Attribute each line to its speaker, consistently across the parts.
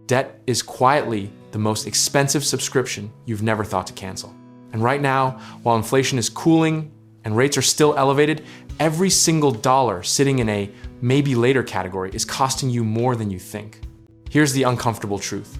Speaker 1: Debt is quietly the most expensive subscription you've never thought to cancel. And right now, while inflation is cooling and rates are still elevated, every single dollar sitting in a maybe later category is costing you more than you think. Here's the uncomfortable truth.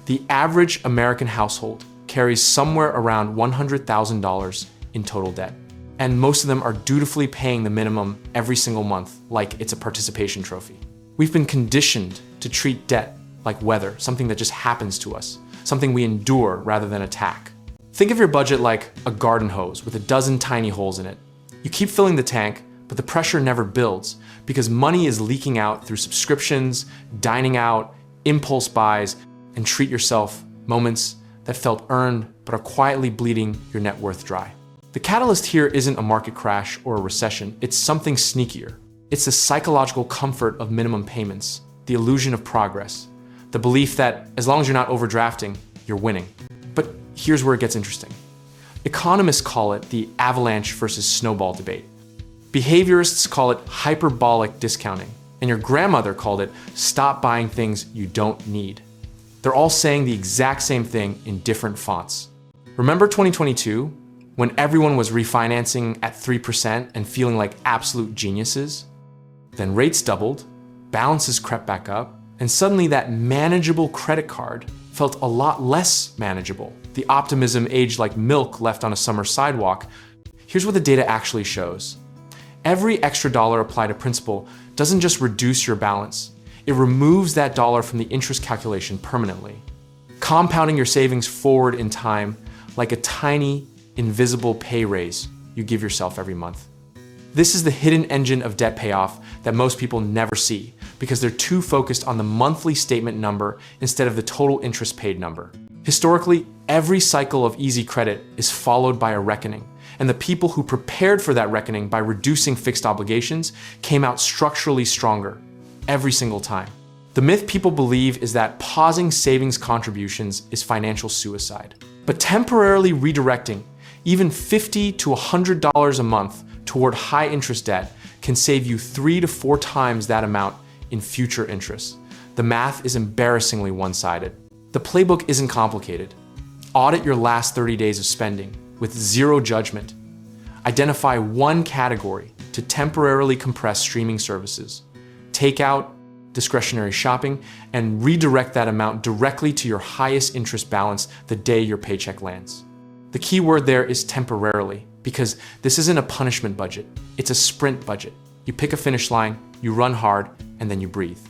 Speaker 1: The average American household carries somewhere around $100,000 in total debt. And most of them are dutifully paying the minimum every single month, like it's a participation trophy. We've been conditioned to treat debt like weather, something that just happens to us, something we endure rather than attack. Think of your budget like a garden hose with a dozen tiny holes in it. You keep filling the tank, but the pressure never builds because money is leaking out through subscriptions, dining out, impulse buys, and treat yourself moments that felt earned but are quietly bleeding your net worth dry. The catalyst here isn't a market crash or a recession, it's something sneakier. It's the psychological comfort of minimum payments, the illusion of progress, the belief that as long as you're not overdrafting, you're winning. But here's where it gets interesting. Economists call it the avalanche versus snowball debate. Behaviorists call it hyperbolic discounting, and your grandmother called it stop buying things you don't need. They're all saying the exact same thing in different fonts. Remember 2022, when everyone was refinancing at 3% and feeling like absolute geniuses? Then rates doubled, balances crept back up, and suddenly that manageable credit card felt a lot less manageable. The optimism aged like milk left on a summer sidewalk. Here's what the data actually shows. Every extra dollar applied to principal doesn't just reduce your balance, it removes that dollar from the interest calculation permanently, compounding your savings forward in time like a tiny, invisible pay raise you give yourself every month. This is the hidden engine of debt payoff that most people never see because they're too focused on the monthly statement number instead of the total interest paid number. Historically, every cycle of easy credit is followed by a reckoning, and the people who prepared for that reckoning by reducing fixed obligations came out structurally stronger every single time. The myth people believe is that pausing savings contributions is financial suicide, but temporarily redirecting even $50 to $100 a month toward high interest debt can save you 3 to 4 times that amount in future interest. The math is embarrassingly one-sided. The playbook isn't complicated. Audit your last 30 days of spending with zero judgment. Identify one category to temporarily compress streaming services, takeout, discretionary shopping, and redirect that amount directly to your highest interest balance the day your paycheck lands. The key word there is temporarily, because this isn't a punishment budget, it's a sprint budget. You pick a finish line, you run hard, and then you breathe.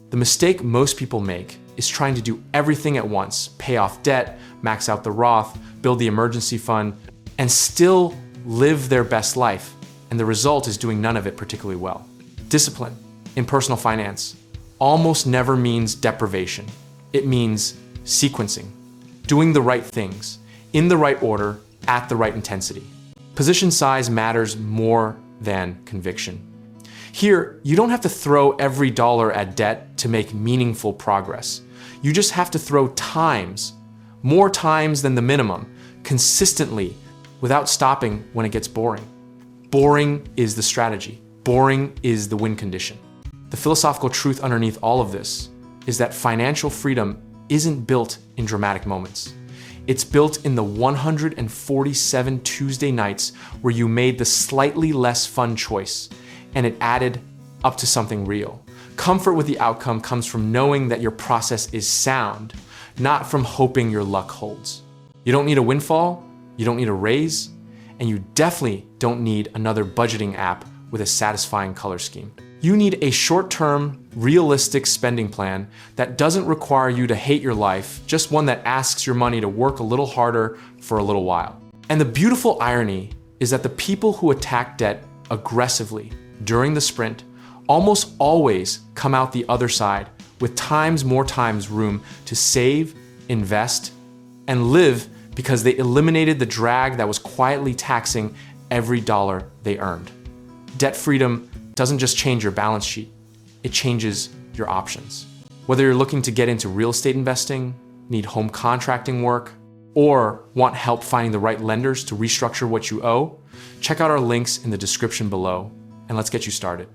Speaker 1: The mistake most people make is trying to do everything at once, pay off debt, max out the Roth, build the emergency fund, and still live their best life. And the result is doing none of it particularly well. Discipline in personal finance almost never means deprivation. It means sequencing, doing the right things, in the right order, at the right intensity. Position size matters more than conviction. Here, you don't have to throw every dollar at debt to make meaningful progress. You just have to throw times, more times than the minimum, consistently, without stopping when it gets boring. Boring is the strategy. Boring is the win condition. The philosophical truth underneath all of this is that financial freedom isn't built in dramatic moments. It's built in the 147 Tuesday nights where you made the slightly less fun choice and it added up to something real. Comfort with the outcome comes from knowing that your process is sound, not from hoping your luck holds. You don't need a windfall, you don't need a raise, and you definitely don't need another budgeting app with a satisfying color scheme. You need a short-term, realistic spending plan that doesn't require you to hate your life, just one that asks your money to work a little harder for a little while. And the beautiful irony is that the people who attack debt aggressively during the sprint almost always come out the other side with more times room to save, invest, and live because they eliminated the drag that was quietly taxing every dollar they earned. Debt freedom doesn't just change your balance sheet, it changes your options. Whether you're looking to get into real estate investing, need home contracting work, or want help finding the right lenders to restructure what you owe, check out our links in the description below, and let's get you started.